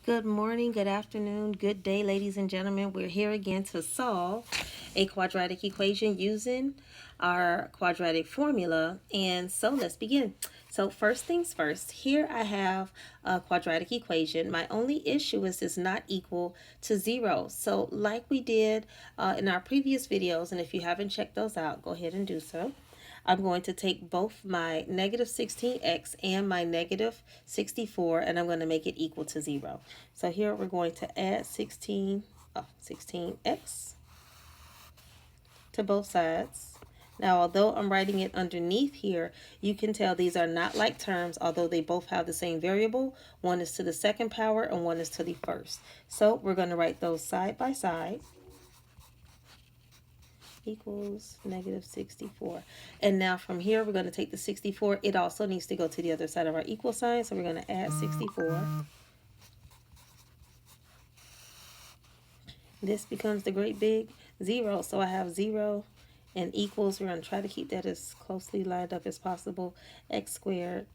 Good morning, good afternoon, good day, ladies and gentlemen. We're here again to solve a quadratic equation using our quadratic formula. And so let's begin. So first things first, here I have a quadratic equation. My only issue is it's not equal to 0. So like we did in our previous videos, and if you haven't checked those out, go ahead and do so. I'm going to take both my negative 16x and my negative 64, and I'm going to make it equal to 0. So here we're going to add 16x to both sides. Now, although I'm writing it underneath here, you can tell these are not like terms, although they both have the same variable. One is to the second power and one is to the first. So we're going to write those side by side. Equals negative 64. And now from here, we're going to take the 64. It also needs to go to the other side of our equal sign. So we're going to add 64. This becomes the great big 0. So I have 0 and equals. We're going to try to keep that as closely lined up as possible. X squared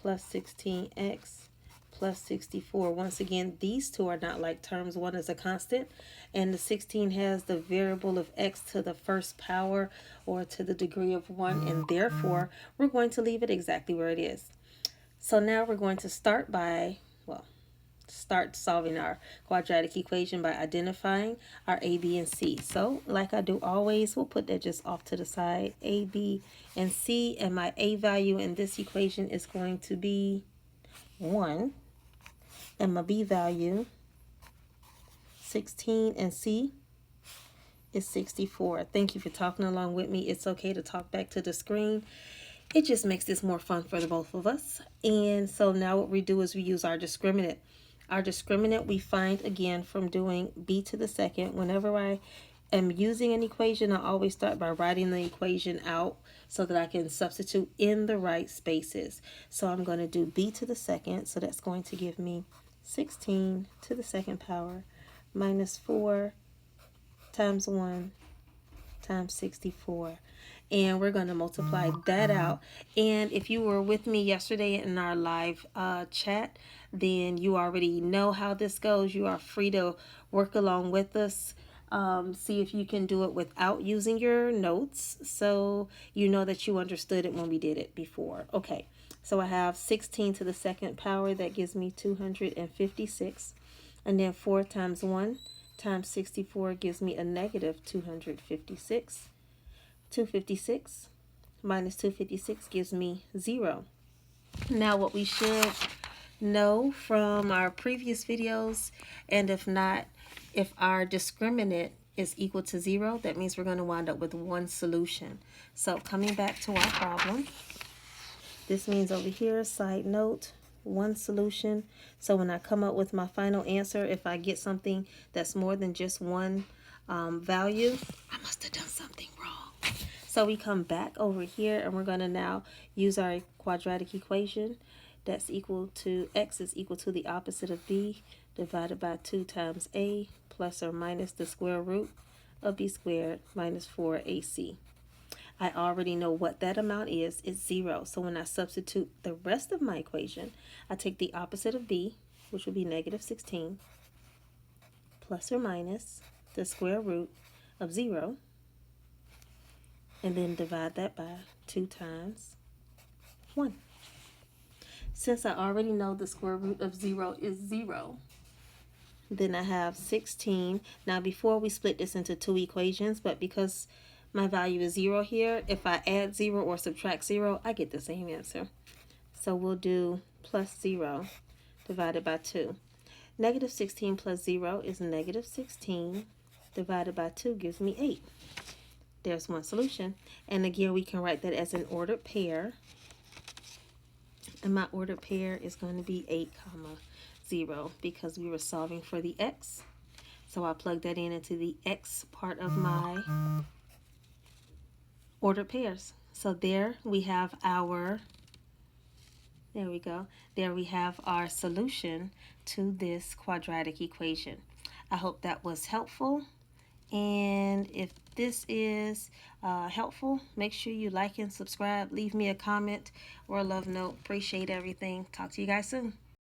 plus 16x plus 64. Once again, these two are not like terms. One is a constant, and the 16 has the variable of x to the first power or to the degree of 1, and therefore we're going to leave it exactly where it is. So now we're going to start solving our quadratic equation by identifying our a, b, and c. So like I do always, we'll put that just off to the side, a, b, and c, and my a value in this equation is going to be 1, and my b value 16, and c is 64. Thank you for talking along with me. It's okay to talk back to the screen. It just makes this more fun for the both of us. And so now what we do is we use our discriminant. Our discriminant we find again from doing b to the second. Whenever I am using an equation, I always start by writing the equation out so that I can substitute in the right spaces. So I'm going to do b to the second. So that's going to give me 16 to the second power minus 4 times 1 times 64. And we're going to multiply that out. And if you were with me yesterday in our live chat, then you already know how this goes. You are free to work along with us. See if you can do it without using your notes, so you know that you understood it when we did it before. Okay, so I have 16 to the second power. That gives me 256. And then 4 times 1 times 64 gives me a negative 256. 256 minus 256 gives me 0. Now what we should know from our previous videos, and if not, if our discriminant is equal to 0, that means we're going to wind up with one solution. So coming back to our problem, this means over here, side note, one solution. So when I come up with my final answer, if I get something that's more than just one value, I must have done something wrong. So we come back over here and we're going to now use our quadratic equation. That's equal to x is equal to the opposite of b divided by 2 times a plus or minus the square root of b squared minus 4ac. I already know what that amount is. It's 0. So when I substitute the rest of my equation, I take the opposite of b, which would be negative 16, plus or minus the square root of 0, and then divide that by 2 times 1. Since I already know the square root of 0 is 0, then I have 16. Now before we split this into two equations, but because my value is 0 here, if I add 0 or subtract 0, I get the same answer. So we'll do plus 0 divided by 2. Negative 16 plus 0 is negative 16 divided by 2 gives me 8. There's one solution. And again, we can write that as an ordered pair. And my ordered pair is going to be 8, 0 because we were solving for the x. So I plug that in into the x part of my ordered pairs. So there we have our, there we go. There we have our solution to this quadratic equation. I hope that was helpful. And if this is helpful, make sure you like and subscribe. Leave me a comment or a love note. Appreciate everything. Talk to you guys soon.